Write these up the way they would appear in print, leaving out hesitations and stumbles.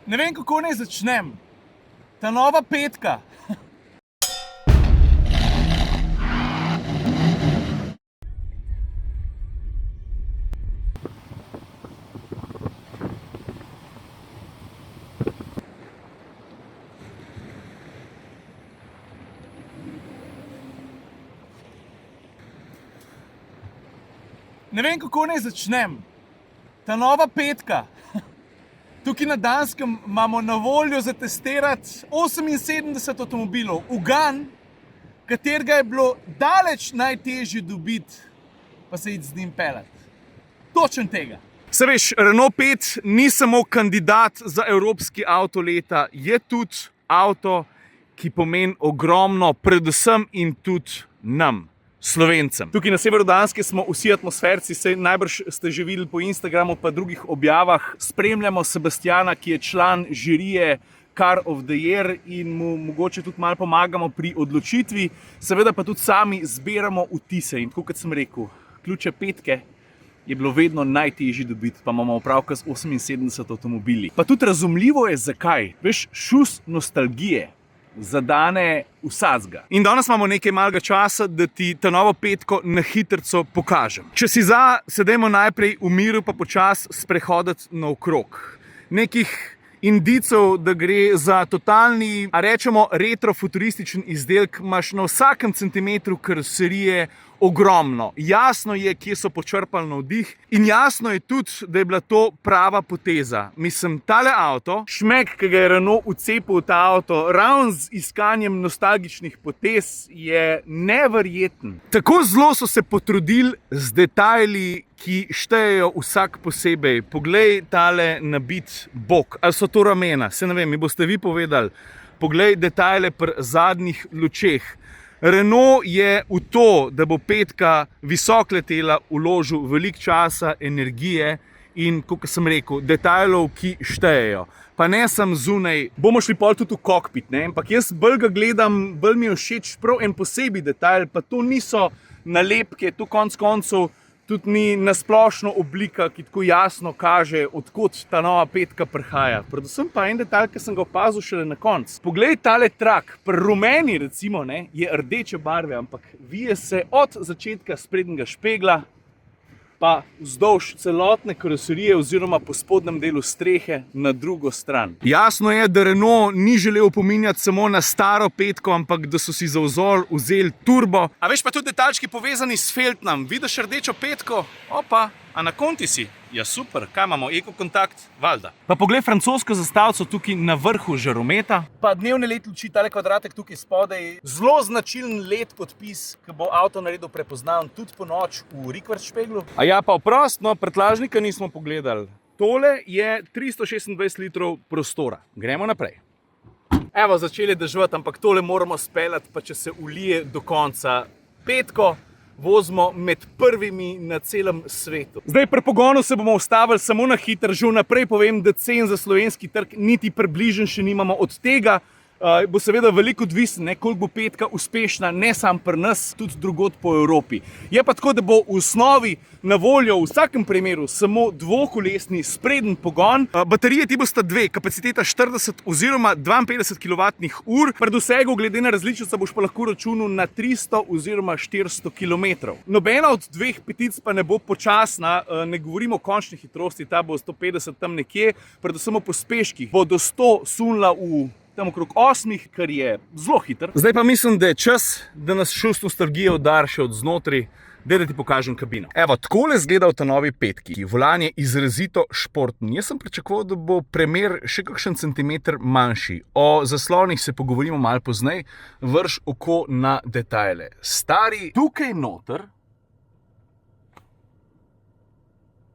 Ne vem, kako naj začnem. Ta nova petka. Ne vem, kako naj začnem. Ta nova petka. Tukaj na Danskem imamo na voljo za testirati 78 avtomobilov. Ugan, katerega je bilo daleč najtežje dobiti, pa se iti z njim peljati. Točen tega. Se veš, Renault 5 ni samo kandidat za evropski avto leta, je tudi avto, ki pomeni ogromno, predvsem in tudi nam, Slovencem. Tukaj na severu Danske smo vsi atmosferci, saj najbrž ste že videli po Instagramu pa drugih objavah. Spremljamo Sebastiana, ki je član žirije Car of the Year in mu mogoče tudi malo pomagamo pri odločitvi. Seveda pa tudi sami zbiramo vtise in tako kot sem rekel, ključe petke je bilo vedno najtežje dobiti, pa imamo opravka z 78 avtomobili. Pa tudi razumljivo je zakaj. Veš, šus nostalgije zadane vsadzga. In danes imamo nekaj malega časa, da ti ta novo petko na hitrico pokažem. Če si za, se dajmo najprej v miru pa počas sprehoditi naokrog. Nekih indicov, da gre za totalni, a rečemo retrofuturističen izdelek, imaš na vsakem centimetru karoserije ogromno. Jasno je, kje so počrpali navdih in jasno je tudi, da je bila to prava poteza. Mislim, tale avto, šmek, ki ga je Renault vcepil v ta avto, ravno z iskanjem nostalgičnih potez, je neverjeten. Tako zelo so se potrudili z detajli, ki štejejo vsak posebej. Poglej tale nabit bok. Ali so to ramena? Se ne vem, mi boste vi povedali. Poglej detajle pri zadnjih lučeh. Renault je v to, da bo petka visoko letela, vložil veliko časa, energije in, kot sem rekel, detajlov, ki štejejo. Pa ne sem zunaj, bomo šli pol tudi v kokpit, ne? Ampak jaz bolj ga gledam, bolj mi je všeč prav en posebej detajl, pa to niso nalepke, to konec koncev tudi ni nasplošno oblika, ki tako jasno kaže, odkot ta nova petka prihaja. Predvsem pa en detalj, ki sem ga opazil šele na koncu. Poglej tale trak, pri rumeni recimo, ne, je rdeče barve, ampak vije se od začetka sprednjega špegla pa vzdolž celotne karoserije oziroma po spodnjem delu strehe na drugo stran. Jasno je, da Renault ni želel opominjati samo na staro petko, ampak da so si za vzor vzeli turbo. A veš pa tudi detalčki povezani s feltnom. Vidiš rdečo petko? Opa, a na konti si? Ja super, kaj imamo? Ekokontakt? Valjda. Pa poglej francosko zastavico tukaj na vrhu žarometa. Pa dnevne LED luči, tale kvadratek tukaj spodaj. Zelo značilen LED podpis, ki bo avto naredil prepoznaven tudi po noč v rikverc špeglu. A ja, pa oprost, no, prtljažnika nismo pogledali. Tole je 326 litrov prostora. Gremo naprej. Evo, začeli deževati, ampak tole moramo speljati, pa če se ulije do konca. Petko vozimo med prvimi na celem svetu. Zdaj pri pogonu se bomo ustavili samo na hitro, že vnaprej povem, da cen za slovenski trg niti približno še nimamo. Od tega bo seveda veliko odvisen, koliko bo petka uspešna, ne samo pri nas, tudi drugod po Evropi. Je pa tako, da bo v osnovi na voljo v vsakem primeru samo dvokolesni spreden pogon. Baterije ti bosta dve, kapaciteta 40 oziroma 52 kWh. Pred vsego, glede na različico, boš pa lahko računal na 300 oziroma 400 km. Nobena od dveh petic pa ne bo počasna, ne govorimo o končni hitrosti, ta bo 150 tam nekje, predvsem o pospeških. Bo do 100 sunila v tam okrog 8, kar je zelo hiter. Zdaj pa mislim, da je čas, da nas šus nostalgije udar še od znotraj, da ti pokažem kabino. Evo, takole izgleda v ta novi petki. Volan je izrazito športen. Jaz sem pričakoval, da bo premer še kakšen centimeter manjši. O zaslonih se pogovorimo malo pozneje, vrš oko na detajle. Stari, tukaj noter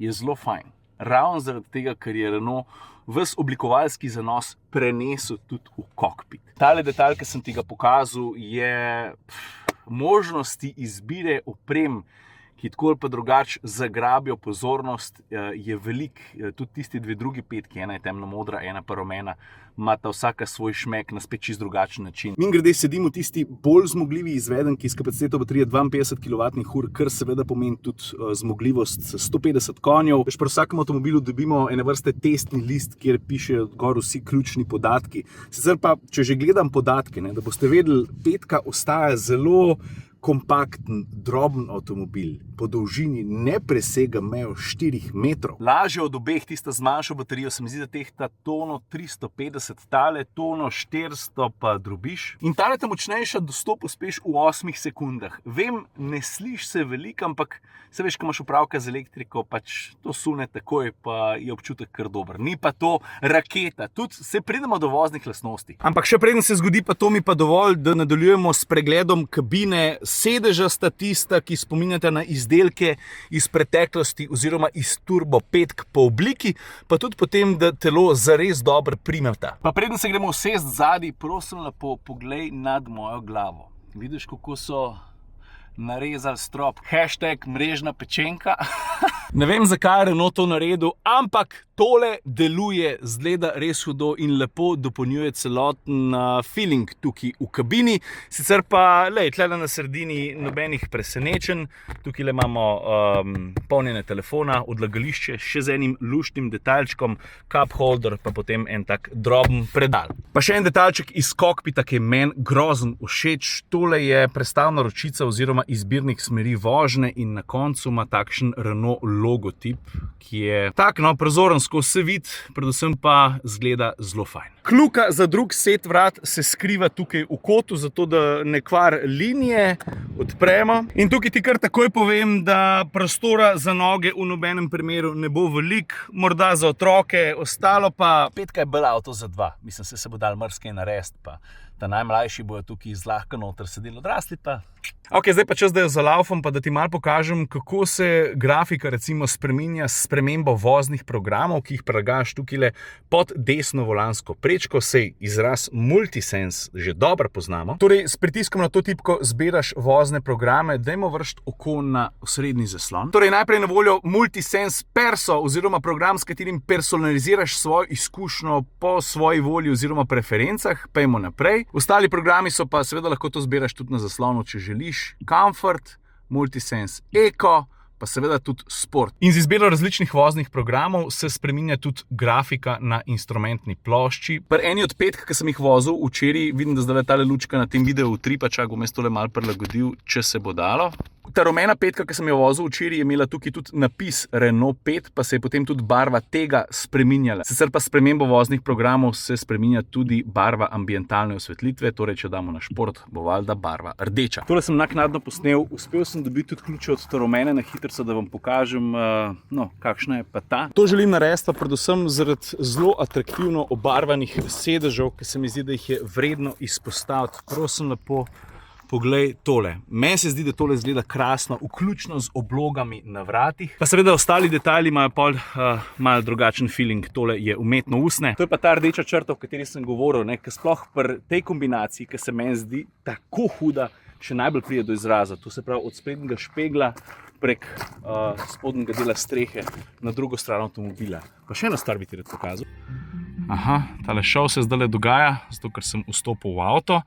je zelo fajn. Ravno zaradi tega, ker je Renault ves oblikovalski zanos prenesel tudi v kokpit. Tale detalj, ki sem ti ga pokazal, je možnosti izbire oprem, ki tako ali pa drugače zagrabijo pozornost, je velik. Tudi tisti dve drugi petki, ena je temno modra, ena pa rumena, imata vsaka svoj šmek na spet čist drugačen način. Mimogrede sedim v tisti bolj zmogljivi izvedenki s kapaciteto baterije 52 kWh, kar seveda pomeni tudi zmogljivost 150 konjev. Pri vsakem avtomobilu dobimo ene vrste testni list, kjer pišejo gor vsi ključni podatki. Sicer pa, če že gledam podatke, da boste vedeli, petka ostaja zelo kompakten, droben avtomobil, po dolžini ne presega mejo 4 metrov. Lažje od obeh, tista z manjšo baterijo, se mi zdi, da tehta tono 350, tale tono 400 pa drobiš. In tale ta močnejša do 100 pospeš v 8 sekundah. Vem, ne sliš se veliko, ampak se veš, ko imaš opravka z elektriko, pač to sune takoj, pa je občutek kar dober. Ni pa to raketa, tudi se pridemo do voznih lastnosti. Ampak še preden se zgodi, pa to mi pa dovolj, da nadaljujemo s pregledom kabine. Sedeža sta tista, ki spominjata na izdelke iz preteklosti oziroma iz turbo petk po obliki, pa tudi potem, da telo zares dobro primeta. Pa preden se gremo usest zadaj, prosim lepo poglej nad mojo glavo. Vidiš, kako so narezali strop. Hashtag mrežna pečenka. Ne vem, zakaj je Renault to naredil, ampak tole deluje, zgleda res hudo in lepo dopolnjuje celoten feeling tukaj v kabini. Sicer pa, tlele na sredini nobenih presenečenj. Tukaj imamo polnjenje telefona, odlagališče še z enim luštnim detajlčkom, cup holder, pa potem en tak droben predal. Pa še en detajlček iz kokpita, ki je meni grozen všeč. Tole je prestavna ročica oziroma izbirnik smeri vožnje in na koncu ima takšen Renault logotip, ki je tak, prozoren skozi se vid, predvsem pa zgleda zelo fajn. Kljuka za drug set vrat se skriva tukaj v kotu, zato da ne kvar linije. Odpremo. In tukaj ti kar takoj povem, da prostora za noge v nobenem primeru ne bo veliko, morda za otroke, ostalo pa petka je bolj avto za dva. Mislim, se bo dal marsikaj narediti, pa ta najmlajši bojo tukaj zlahka noter sedeli, odrasli pa. Ok, zdaj pa čas, da jo zalaufam, pa da ti malo pokažem, kako se grafika recimo spreminja s spremembo voznih programov, ki jih prilagajaš tukaj pod desno volansko prečko, sej izraz Multisense že dobro poznamo. Torej, s pritiskom na to tipko zbiraš vozne programe, dajmo vršiti oko na osrednji zaslon. Torej, najprej na voljo Multisense Perso oziroma program, s katerim personaliziraš svojo izkušnjo po svoji volji oziroma preferencah. Pejmo naprej. Ostali programi so pa seveda lahko to zbiraš tudi na zaslonu, če želiš. Comfort, Multisense Eco, pa seveda tudi Sport. In z izbiro različnih voznih programov se spreminja tudi grafika na instrumentni plošči. Pri eni od petk, ki sem jih vozil včeraj, vidim, da zdaj tale lučka na tem videu utripa, čak bom jaz tole malo prilagodil, če se bo dalo. Ta rumena petka, ki sem jo vozil včeraj, je imela tukaj tudi napis Renault 5, pa se je potem tudi barva tega spreminjala. Sicer pa s spremembo voznih programov se spreminja tudi barva ambientalne osvetlitve, torej če damo na šport, bo valjda barva rdeča. Tole sem naknadno posnel, uspel sem dobiti tudi ključe od rumene na hitrico, da vam pokažem, kakšna je pa ta. To želim narediti pa predvsem zaradi zelo atraktivno obarvanih sedežev, ki se mi zdi, da jih je vredno izpostaviti. Prosim lepo, poglej tole. Meni se zdi, da tole izgleda krasno, vključno z oblogami na vratih. Pa seveda ostali detajli imajo malo drugačen feeling. Tole je umetno usnje. To je pa ta rdeča črta, o kateri sem govoril, ki sploh pri tej kombinaciji, ki se meni zdi tako huda, še najbolj pride do izraza. To se pravi od sprednjega špegla prek spodnjega dela strehe na drugo stran avtomobila. Pa še eno stvar bi ti rad pokazal. Aha, tale šov se zdaj dogaja, zato ker sem vstopil v avto,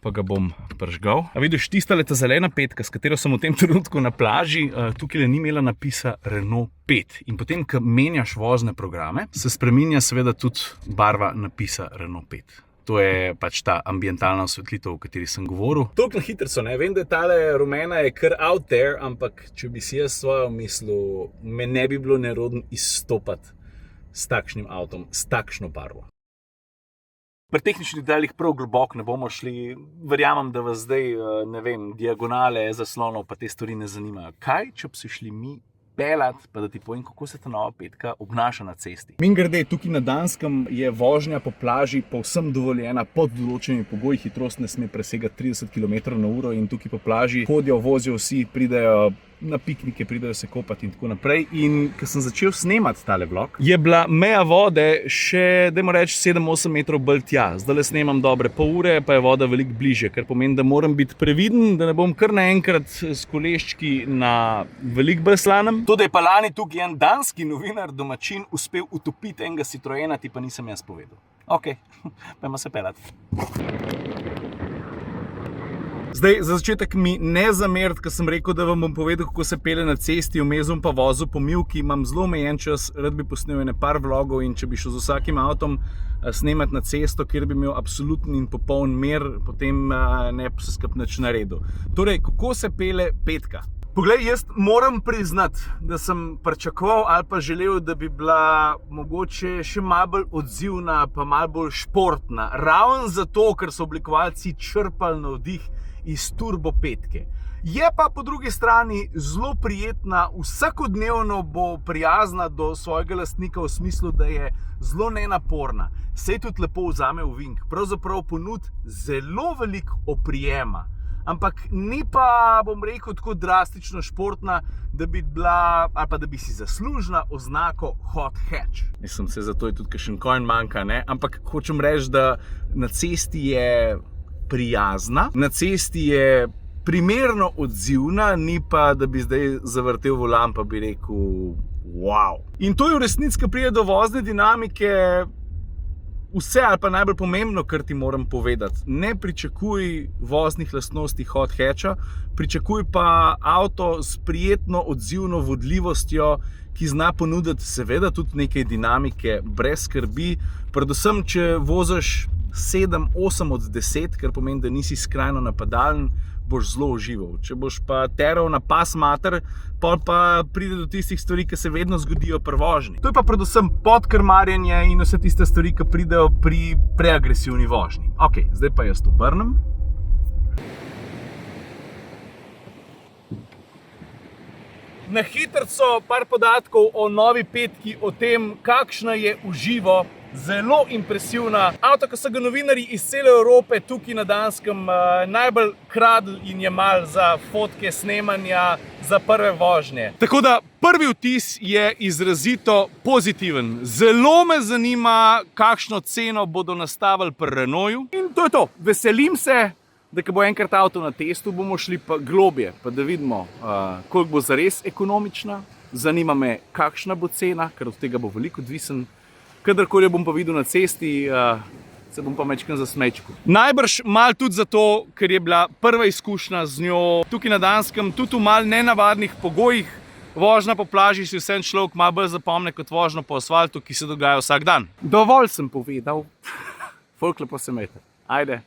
pa ga bom pržgal. A vidiš, tista ta zelena petka, s katero sem v tem trenutku na plaži, tukaj ni imela napisa Renault 5. In potem, ko menjaš vozne programe, se spreminja seveda tudi barva napisa Renault 5. To je pač ta ambientalna osvetlitev, o kateri sem govoril. Toliko na hitrico, ne? Vem, da je tale rumena je kar out there, ampak če bi si jaz svojo mislil, me ne bi bilo nerodno izstopati s takšnim avtom, s takšno barvo. Pri tehničnih detaljih prav globoko ne bomo šli. Verjamem, da vas zdaj, diagonale zaslonov pa te stvari ne zanimajo. Kaj, če bi se šli mi peljati, pa da ti povem, kako se ta nova petka obnaša na cesti? Mimogrede, tukaj na Danskem je vožnja po plaži povsem dovoljena pod določenimi pogoji. Hitrost ne sme presegati 30 km/h in tukaj po plaži hodijo, vozijo vsi, pridejo na piknike pridejo se kopati in tako naprej. In ko sem začel snemati tale vlog, je bila meja vode še, dajmo reči, 7-8 metrov bolj tja. Zdaj snemam dobre pol ure, pa je voda veliko bliže, kar pomeni, da moram biti previden, da ne bom kar naenkrat s koleščki na veliko bolj slanem. To, da je pa lani tukaj en danski novinar, domačin, uspel utopiti enega Citroena, ti pa nisem jaz povedal. Ok, pojmo se pelati. Zdaj, za začetek mi ne zameriti, ker sem rekel, da vam bom povedal, kako se pele na cesti, vmes bom pa vozil po mivki, imam zelo omejen čas, rad bi posnel ene par vlogov in če bi šel z vsakim avtom snemati na cesto, kjer bi imel absolutni in popoln mir, potem ne bi se skupaj nič naredil. Torej, kako se pele petka? Poglej, jaz moram priznati, da sem pričakoval ali pa želel, da bi bila mogoče še malo bolj odzivna, pa malo bolj športna. Ravno zato, ker so oblikovalci črpali navdih iz turbo petke. Je pa po drugi strani zelo prijetna, vsakodnevno bo prijazna do svojega lastnika v smislu, da je zelo nenaporna. Se tudi lepo vzame v vink, pravzaprav ponudi zelo veliko oprijema. Ampak ni pa, bom rekel, tako drastično športna, da bi bila, ali pa da bi si zaslužila oznako hot hatch. Mislim, se zato je tudi kakšen coin manjka, ne? Ampak hočem reči, da na cesti je prijazna, na cesti je primerno odzivna, ni pa, da bi zdaj zavrtel volan, pa bi rekel, wow. In to je v resnici, ko pride do vozne dinamike, vse ali pa najbolj pomembno, kar ti moram povedati. Ne pričakuj voznih lastnosti hot hatcha, pričakuj pa avto s prijetno odzivno vodljivostjo, ki zna ponuditi seveda tudi nekaj dinamike brez skrbi, predvsem, če voziš 7-8 od 10, kar pomeni, da nisi skrajno napadalen, boš zelo užival. Če boš pa teral na pas mater, pol pa pride do tistih stvari, ki se vedno zgodijo pri vožnji. To je pa predvsem podkrmarjenje in vse tiste stvari, ki pridejo pri preagresivni vožnji. Ok, zdaj pa jaz to obrnem. Na hitrco par podatkov o novi petki, o tem, kakšna je v živo. Zelo impresivna. Avto, ki so ga novinarji iz cele Evrope tukaj na Danskem najbolj kradli in jemali za fotke, snemanja, za prve vožnje. Tako da prvi vtis je izrazito pozitiven. Zelo me zanima, kakšno ceno bodo nastavili pri Renaultu. In to je to. Veselim se, da ko bo enkrat avto na testu, bomo šli pa globje, pa da vidimo, koliko bo zares ekonomična. Zanima me, kakšna bo cena, ker od tega bo veliko odvisen. Kadarkoli bom pa videl na cesti, se bom pa mečkam zasmečku. Najbrž malo tudi zato, ker je bila prva izkušnja z njo tukaj na Danskem, tudi v malo nenavadnih pogojih. Vožnja po plaži si vsem človek malo bolj zapomne kot vožnja po asfaltu, ki se dogaja vsak dan. Dovolj sem povedal. Folk lepo se imejte. Ajde.